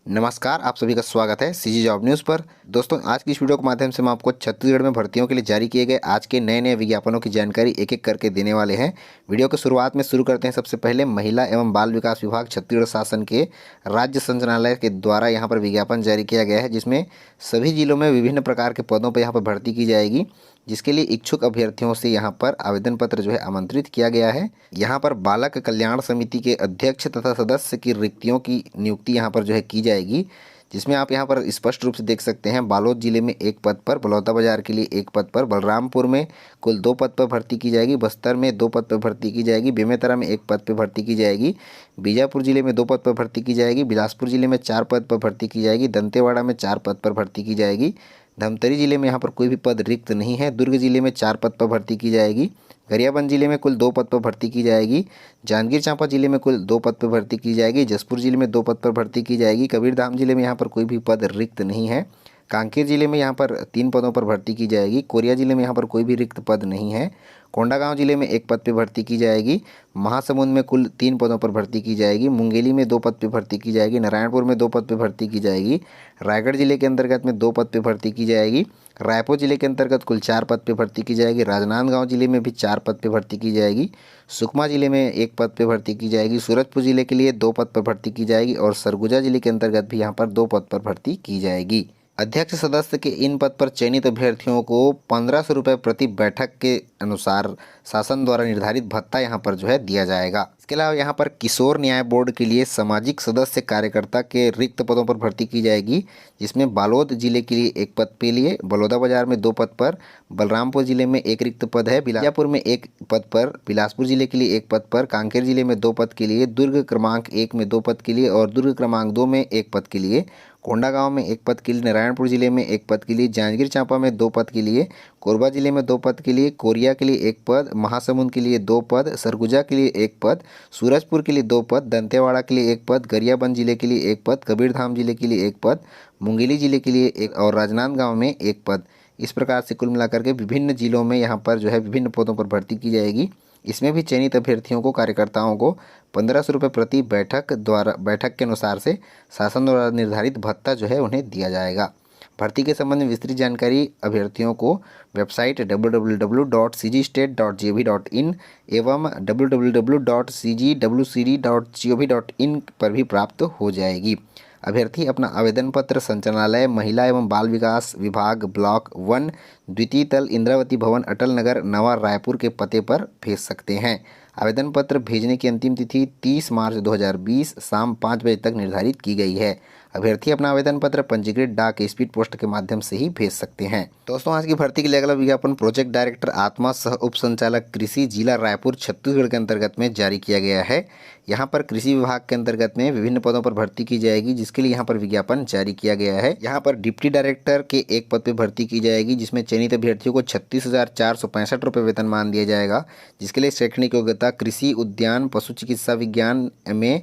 नमस्कार, आप सभी का स्वागत है सीजी जॉब न्यूज़ पर। दोस्तों, आज की इस वीडियो के माध्यम से हम आपको छत्तीसगढ़ में भर्तियों के लिए जारी किए गए आज के नए विज्ञापनों की जानकारी एक एक करके देने वाले हैं। वीडियो की शुरुआत में शुरू करते हैं। सबसे पहले महिला एवं बाल विकास विभाग छत्तीसगढ़ शासन के राज्य संचालनालय के द्वारा यहाँ पर विज्ञापन जारी किया गया है, जिसमें सभी जिलों में विभिन्न प्रकार के पदों पर यहाँ पर भर्ती की जाएगी, जिसके लिए इच्छुक अभ्यर्थियों से यहाँ पर आवेदन पत्र जो है आमंत्रित किया गया है। यहाँ पर बालक कल्याण समिति के अध्यक्ष तथा सदस्य की रिक्तियों की नियुक्ति यहाँ पर जो है की जाएगी, जिसमें आप यहाँ पर स्पष्ट रूप से देख सकते हैं। बालोद जिले में एक पद पर, बलौदाबाजार के लिए एक पद पर, बलरामपुर में कुल 2 पद पर भर्ती की जाएगी, बस्तर में 2 पद पर भर्ती की जाएगी, बेमेतरा में 1 पद पर भर्ती की जाएगी, बीजापुर जिले में 2 पद पर भर्ती की जाएगी, बिलासपुर जिले में 4 पद पर भर्ती की जाएगी, दंतेवाड़ा में 4 पद पर भर्ती की जाएगी, धमतरी जिले में यहाँ पर कोई भी पद रिक्त नहीं है, दुर्ग जिले में 4 पद पर भर्ती की जाएगी, गरियाबंद जिले में कुल 2 पद पर भर्ती की जाएगी, जांजगीर चांपा जिले में कुल 2 पद पर भर्ती की जाएगी, जसपुर जिले में 2 पद पर भर्ती की जाएगी, कबीरधाम जिले में यहाँ पर कोई भी पद रिक्त नहीं है, कांकेर जिले में यहाँ पर 3 पदों पर भर्ती की जाएगी, कोरिया जिले में यहाँ पर कोई भी रिक्त पद नहीं है, कोंडागांव जिले में 1 पद पर भर्ती की जाएगी, महासमुंद में कुल 3 पदों पर भर्ती की जाएगी, मुंगेली में 2 पद पर भर्ती की जाएगी, नारायणपुर में 2 पद पर भर्ती की जाएगी, रायगढ़ जिले के अंतर्गत में 2 पद पर भर्ती की जाएगी, रायपुर जिले के अंतर्गत कुल 4 पद पर भर्ती की जाएगी, राजनांदगांव जिले में भी 4 पद पर भर्ती की जाएगी, सुकमा जिले में 1 पद पर भर्ती की जाएगी, सूरजपुर जिले के लिए 2 पद पर भर्ती की जाएगी और सरगुजा जिले के अंतर्गत भी यहाँ पर 2 पद पर भर्ती की जाएगी। अध्यक्ष सदस्य के इन पद पर चयनित अभ्यर्थियों को 1500 रुपये प्रति बैठक के अनुसार शासन द्वारा निर्धारित भत्ता यहाँ पर जो है दिया जाएगा। इसके अलावा यहाँ पर किशोर न्याय बोर्ड के लिए सामाजिक सदस्य कार्यकर्ता के रिक्त पदों पर भर्ती की जाएगी, जिसमें बालोद जिले के लिए 1 पद के लिए, बलौदाबाजार में 2 पद पर, बलरामपुर जिले में 1 रिक्त पद है, बीजापुर में 1 पद पर, बिलासपुर जिले के लिए 1 पद पर, कांकेर जिले में 2 पद के लिए, दुर्ग क्रमांक 1 में 2 पद के लिए और दुर्ग क्रमांक 2 में 1 पद के लिए, कोंडागांव में 1 पद के लिए, नारायणपुर जिले में 1 पद के लिए, जांजगीर चांपा में 2 पद के लिए, कोरबा जिले में 2 पद के लिए, कोरिया के लिए 1 पद, महासमुंद के लिए 2 पद, सरगुजा के लिए 1 पद, सूरजपुर के लिए 2 पद, दंतेवाड़ा के लिए 1 पद, गरियाबंद जिले के लिए 1 पद, कबीरधाम जिले के लिए 1 पद, मुंगेली जिले के लिए 1 और राजनांदगांव में 1 पद। इस प्रकार से कुल मिलाकर के विभिन्न जिलों में यहाँ पर जो है विभिन्न पदों पर भर्ती की जाएगी। इसमें भी चयनित अभ्यर्थियों को, कार्यकर्ताओं को 1500 रुपये प्रति बैठक के अनुसार से शासन द्वारा निर्धारित भत्ता जो है उन्हें दिया जाएगा। भर्ती के संबंध में विस्तृत जानकारी अभ्यर्थियों को वेबसाइट www.cgstate.gov.in एवं www.cgwcd.gov.in पर भी प्राप्त हो जाएगी। अभ्यर्थी अपना आवेदन पत्र संचालनालय महिला एवं बाल विकास विभाग ब्लॉक 1 द्वितीय तल इंद्रावती भवन अटल नगर नवा रायपुर के पते पर भेज सकते हैं। आवेदन पत्र भेजने की अंतिम तिथि 30 मार्च 2020 शाम 5 बजे तक निर्धारित की गई है। अभ्यर्थी अपना आवेदन पत्र पंजीकृत डाक स्पीड पोस्ट के माध्यम से ही भेज सकते हैं। दोस्तों, आज की भर्ती के लिए अगला विज्ञापन प्रोजेक्ट डायरेक्टर आत्मा सह उप संचालक कृषि जिला रायपुर छत्तीसगढ़ के अंतर्गत में जारी किया गया है। यहाँ पर कृषि विभाग के अंतर्गत में विभिन्न पदों पर भर्ती की जाएगी, जिसके लिए यहाँ पर विज्ञापन जारी किया गया है। यहाँ पर डिप्टी डायरेक्टर के 1 पद पर भर्ती की जाएगी, जिसमें चयनित अभ्यर्थियों को 36,465 रुपये वेतनमान दिया जाएगा, जिसके लिए शैक्षणिक योग्यता कृषि उद्यान पशु चिकित्सा विज्ञान में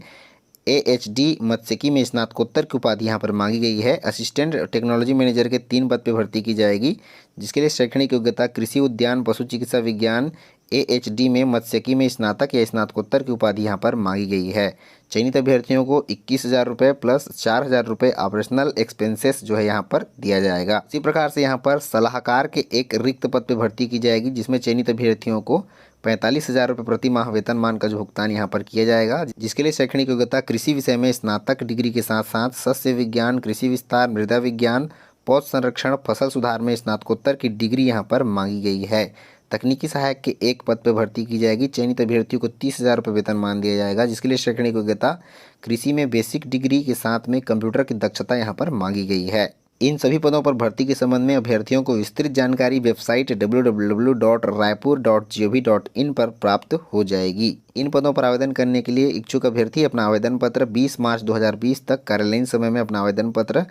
AHD मत्स्यिकी में स्नातकोत्तर की उपाधि यहाँ पर मांगी गई है। असिस्टेंट टेक्नोलॉजी मैनेजर के 3 पद पर भर्ती की जाएगी, जिसके लिए शैक्षणिक योग्यता कृषि उद्यान पशु चिकित्सा विज्ञान AHD में मत्स्यिकी में स्नातक या स्नातकोत्तर की उपाधि यहाँ पर मांगी गई है। चयनित अभ्यर्थियों को 21,000 रुपये प्लस 4,000 रुपये ऑपरेशनल एक्सपेंसेस जो है यहाँ पर दिया जाएगा। इसी प्रकार से यहाँ पर सलाहकार के 1 रिक्त पद पर भर्ती की जाएगी, जिसमें चयनित अभ्यर्थियों को 45,000 रुपये प्रति माह वेतनमान का जो भुगतान यहाँ पर किया जाएगा, जिसके लिए शैक्षणिक योग्यता कृषि विषय में स्नातक डिग्री के साथ साथ सस्य विज्ञान, कृषि विस्तार, मृदा विज्ञान, पौध संरक्षण, फसल सुधार में स्नातकोत्तर की डिग्री यहाँ पर मांगी गई है। तकनीकी सहायक के 1 पद पर भर्ती की जाएगी। चयनित अभ्यर्थियों को 30,000 रुपये वेतनमान दिया जाएगा, जिसके लिए शैक्षणिक योग्यता कृषि में बेसिक डिग्री के साथ में कंप्यूटर की दक्षता यहाँ पर मांगी गई है। इन सभी पदों पर भर्ती के संबंध में अभ्यर्थियों को विस्तृत जानकारी वेबसाइट www.raipur.gov.in पर प्राप्त हो जाएगी। इन पदों पर आवेदन करने के लिए इच्छुक अभ्यर्थी अपना आवेदन पत्र 20 मार्च 2020 तक कार्यालयीन समय में अपना आवेदन पत्र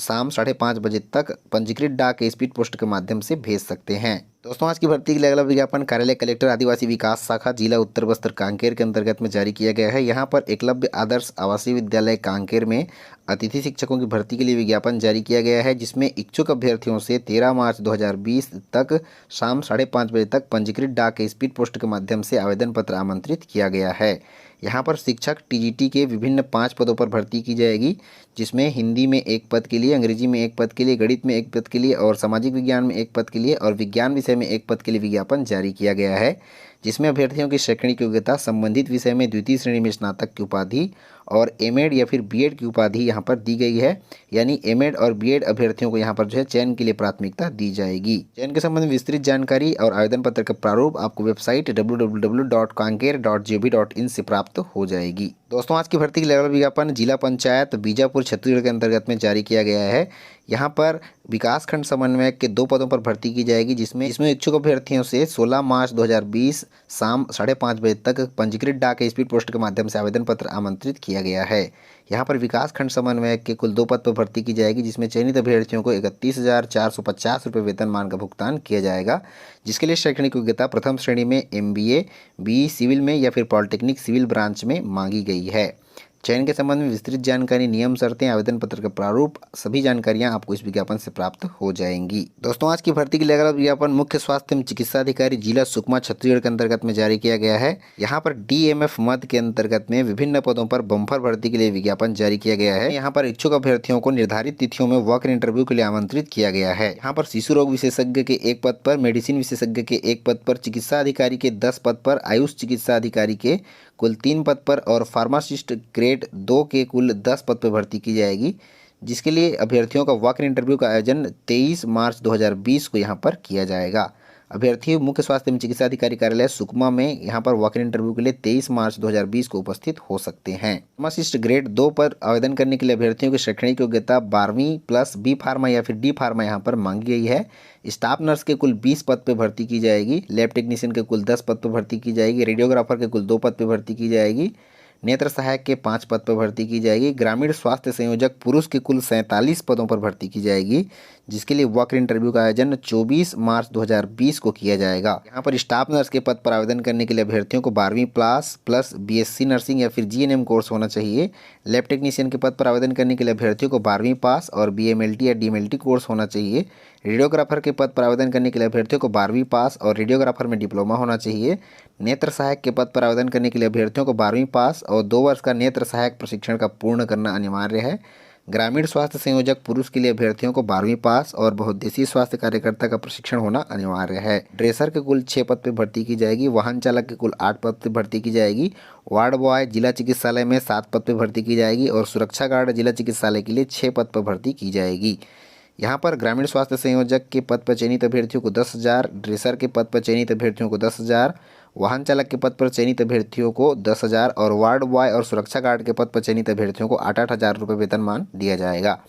शाम 5:30 बजे तक पंजीकृत डाक स्पीड पोस्ट के माध्यम से भेज सकते हैं। दोस्तों, आज की भर्ती के लिए अगला विज्ञापन कार्यालय कलेक्टर आदिवासी विकास शाखा जिला उत्तर बस्तर कांकेर के अंतर्गत में जारी किया गया है। यहाँ पर एकलव्य आदर्श आवासीय विद्यालय कांकेर में अतिथि शिक्षकों की भर्ती के लिए विज्ञापन जारी किया गया है, जिसमें इच्छुक अभ्यर्थियों से 13 मार्च 2020 तक शाम 5:30 बजे तक पंजीकृत डाक स्पीड पोस्ट के माध्यम से आवेदन पत्र आमंत्रित किया गया है। यहाँ पर शिक्षक टीजीटी के विभिन्न 5 पदों पर भर्ती की जाएगी, जिसमें हिंदी में 1 पद के लिए, अंग्रेजी में 1 पद के लिए, गणित में 1 पद के लिए और सामाजिक विज्ञान में 1 पद के लिए और विज्ञान विषय में 1 पद के लिए विज्ञापन जारी किया गया है, जिसमें अभ्यर्थियों की शैक्षणिक योग्यता संबंधित विषय में द्वितीय श्रेणी में स्नातक की उपाधि और एमएड या फिर बीएड की उपाधि यहाँ पर दी गई है। यानी एमएड और बीएड अभ्यर्थियों को यहाँ पर जो है चयन के लिए प्राथमिकता दी जाएगी। चयन के संबंध में विस्तृत जानकारी और आवेदन पत्र का प्रारूप आपको वेबसाइट www.kanker.gov.in से प्राप्त हो जाएगी। दोस्तों, आज की भर्ती की लेवल विज्ञापन जिला पंचायत बीजापुर छत्तीसगढ़ के अंतर्गत में जारी किया गया है। यहाँ पर विकासखंड समन्वयक के 2 पदों पर भर्ती की जाएगी, जिसमें इच्छुक अभ्यर्थियों से 16 मार्च 2020 शाम 5:30 बजे तक पंजीकृत डाक स्पीड पोस्ट के माध्यम से आवेदन पत्र आमंत्रित किया गया है। यहाँ पर विकासखंड समन्वयक के कुल 2 पद पर भर्ती की जाएगी, जिसमें चयनित अभ्यर्थियों को 31,450 रुपये वेतनमान का भुगतान किया जाएगा, जिसके लिए शैक्षणिक योग्यता प्रथम श्रेणी में MBA, BE सिविल में या फिर पॉलिटेक्निक सिविल ब्रांच में मांगी गई है। चयन के संबंध में विस्तृत जानकारी, नियम, शर्तें, आवेदन पत्र का प्रारूप, सभी जानकारियां आपको इस विज्ञापन से प्राप्त हो जाएंगी। दोस्तों, आज की भर्ती के लिए विज्ञापन मुख्य स्वास्थ्य एवं चिकित्सा अधिकारी जिला सुकमा छत्तीसगढ़ के अंतर्गत में जारी किया गया है। यहाँ पर DMF मध्य के अंतर्गत में विभिन्न पदों पर बम्पर भर्ती के लिए विज्ञापन जारी किया गया है। यहाँ पर इच्छुक अभ्यर्थियों को निर्धारित तिथियों में वॉक इन इंटरव्यू के लिए आमंत्रित किया गया है। यहाँ पर शिशु रोग विशेषज्ञ के 1 पद पर, मेडिसिन विशेषज्ञ के 1 पद पर, चिकित्सा अधिकारी के 10 पद पर, आयुष चिकित्सा अधिकारी के कुल 3 पद पर और फार्मासिस्ट ग्रेड 2 के कुल 10 पद पर भर्ती की जाएगी, जिसके लिए अभ्यर्थियों का वॉक इन इंटरव्यू का आयोजन 23 मार्च 2020 को यहाँ पर किया जाएगा। अभ्यर्थी मुख्य स्वास्थ्य एवं चिकित्सा अधिकारी कार्यालय सुकमा में यहाँ पर वॉक इन इंटरव्यू के लिए 23 मार्च 2020 को उपस्थित हो सकते हैं। फार्मासिस्ट ग्रेड 2 पर आवेदन करने के लिए अभ्यर्थियों की शैक्षणिक योग्यता 12वीं प्लस बी फार्मा या फिर डी फार्मा यहाँ पर मांगी गई है। स्टाफ नर्स के कुल 20 पद पर भर्ती की जाएगी। लैब टेक्नीशियन के कुल 10 पद पर भर्ती की जाएगी। रेडियोग्राफर के कुल 2 पद पर भर्ती की जाएगी। नेत्र सहायक के 5 पद पर भर्ती की जाएगी। ग्रामीण स्वास्थ्य संयोजक पुरुष के कुल 47 पदों पर भर्ती की जाएगी, जिसके लिए वॉक इन इंटरव्यू का आयोजन 24 मार्च 2020 को किया जाएगा। यहाँ पर स्टाफ नर्स के पद पर आवेदन करने के लिए अभ्यर्थियों को 12वीं क्लास प्लस BSc नर्सिंग या फिर GNM कोर्स होना चाहिए। लैब टेक्नीशियन के पद पर आवेदन करने के लिए अभ्यर्थियों को 12वीं पास और BMLT या DMLT कोर्स होना चाहिए। रेडियोग्राफर के पद पर आवेदन करने के लिए अभ्यर्थियों को 12वीं पास और रेडियोग्राफर में डिप्लोमा होना चाहिए। नेत्र सहायक के पद पर आवेदन करने के लिए अभ्यर्थियों को 12वीं पास और 2 वर्ष का नेत्र सहायक प्रशिक्षण का पूर्ण करना अनिवार्य है। ग्रामीण स्वास्थ्य संयोजक पुरुष के लिए अभ्यर्थियों को 12वीं पास और बहुउद्देशीय स्वास्थ्य कार्यकर्ता का प्रशिक्षण होना अनिवार्य है। ड्रेसर के कुल 6 पद पर भर्ती की जाएगी। वाहन चालक के कुल 8 पद पर भर्ती की जाएगी। वार्ड बॉय जिला चिकित्सालय में 7 पद पर भर्ती की जाएगी और सुरक्षा गार्ड जिला चिकित्सालय के लिए 6 पद पर भर्ती की जाएगी। यहाँ पर ग्रामीण स्वास्थ्य संयोजक के पद पर चयनित अभ्यर्थियों को 10,000, ड्रेसर के पद पर चयनित अभ्यर्थियों को 10,000, वाहन चालक के पद पर चयनित अभ्यर्थियों को 10,000 और वार्ड बॉय और सुरक्षा गार्ड के पद पर चयनित अभ्यर्थियों को 8-8 हज़ार रुपये वेतनमान दिया जाएगा,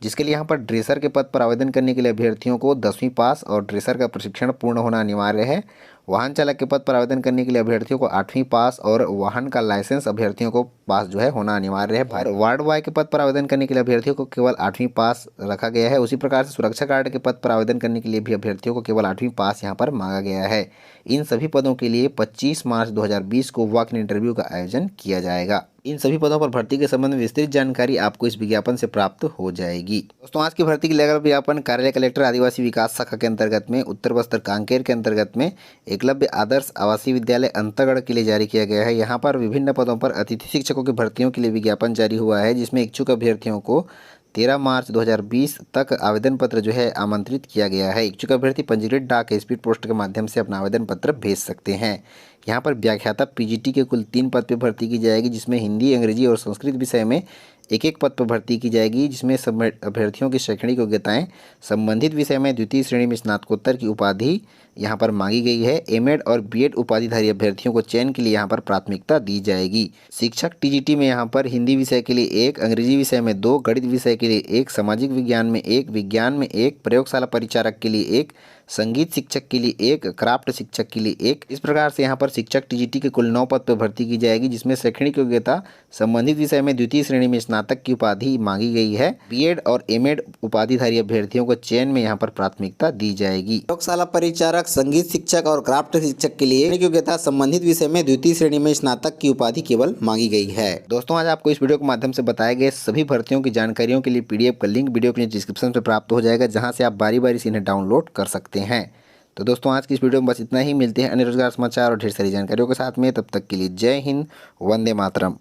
जिसके लिए यहाँ पर ड्रेसर के पद पर आवेदन करने के लिए अभ्यर्थियों को 10वीं पास और ड्रेसर का प्रशिक्षण पूर्ण होना अनिवार्य है। वाहन चालक के पद पर आवेदन करने के लिए अभ्यर्थियों को 8वीं पास और वाहन का लाइसेंस अभ्यर्थियों को पास जो है होना अनिवार्य है। वार्ड बॉय के पद पर आवेदन करने के लिए अभ्यर्थियों को केवल 8वीं पास रखा गया है। उसी प्रकार से सुरक्षा गार्ड के पद पर आवेदन करने के लिए भी अभ्यर्थियों को केवल 8वीं पास यहाँ पर मांगा गया है। इन सभी पदों के लिए 25 मार्च 2020 को वॉक इन इंटरव्यू का आयोजन किया जाएगा। इन सभी पदों पर भर्ती के संबंध में विस्तृत जानकारी आपको इस विज्ञापन से प्राप्त हो जाएगी। दोस्तों, आज की भर्ती के लेवल विज्ञापन कार्यालय कलेक्टर आदिवासी विकास शाखा के अंतर्गत में उत्तर बस्तर कांकेर के अंतर्गत में एकलव्य आदर्श आवासीय विद्यालय अंतरगढ़ के लिए जारी किया गया है। यहाँ पर विभिन्न पदों पर अतिथि शिक्षकों की भर्तियों के लिए विज्ञापन जारी हुआ है, जिसमें इच्छुक अभ्यर्थियों को 13 मार्च 2020 तक आवेदन पत्र जो है आमंत्रित किया गया है। इच्छुक अभ्यर्थी पंजीकृत डाक स्पीड पोस्ट के माध्यम से अपना आवेदन पत्र भेज सकते हैं। यहाँ पर व्याख्याता PGT के कुल 3 पद पर भर्ती की जाएगी, जिसमें हिंदी, अंग्रेजी और संस्कृत विषय में 1-1 पद पर भर्ती की जाएगी, जिसमें सब अभ्यर्थियों की शैक्षणिक योग्यताएं संबंधित विषय में द्वितीय श्रेणी में स्नातकोत्तर की उपाधि यहाँ पर मांगी गई है। एमएड और बीएड उपाधिधारी अभ्यर्थियों को चयन के लिए यहाँ पर प्राथमिकता दी जाएगी। शिक्षक TGT में यहाँ पर हिंदी विषय के लिए 1, अंग्रेजी विषय में 2, गणित विषय के लिए 1, सामाजिक विज्ञान में 1, विज्ञान में 1, प्रयोगशाला परिचारक के लिए 1, संगीत शिक्षक के लिए 1, क्राफ्ट शिक्षक के लिए 1। इस प्रकार से यहाँ पर शिक्षक TGT के कुल 9 पद पर भर्ती की जाएगी, जिसमें शैक्षणिक योग्यता संबंधित विषय में द्वितीय श्रेणी में स्नातक की उपाधि मांगी गई है। बीएड और एमएड उपाधिधारी अभ्यर्थियों को चयन में यहाँ पर प्राथमिकता दी जाएगी। प्रयोगशाला परिचारक, संगीत शिक्षक और क्राफ्ट शिक्षक के लिए योग्यता संबंधित विषय में द्वितीय श्रेणी में स्नातक की उपाधि केवल मांगी गई है। दोस्तों, आज आपको इस वीडियो के माध्यम से बताए गए सभी भर्तियों की जानकारियों के लिए PDF का लिंक वीडियो के डिस्क्रिप्शन में प्राप्त हो जाएगा, जहाँ से आप बारी बारी से इन्हें डाउनलोड कर सकते हैं। तो दोस्तों आज की इस वीडियो में बस इतना ही। मिलते हैं अन्य रोजगार समाचार और ढेर सारी जानकारियों के साथ में। तब तक के लिए जय हिंद, वंदे मातरम।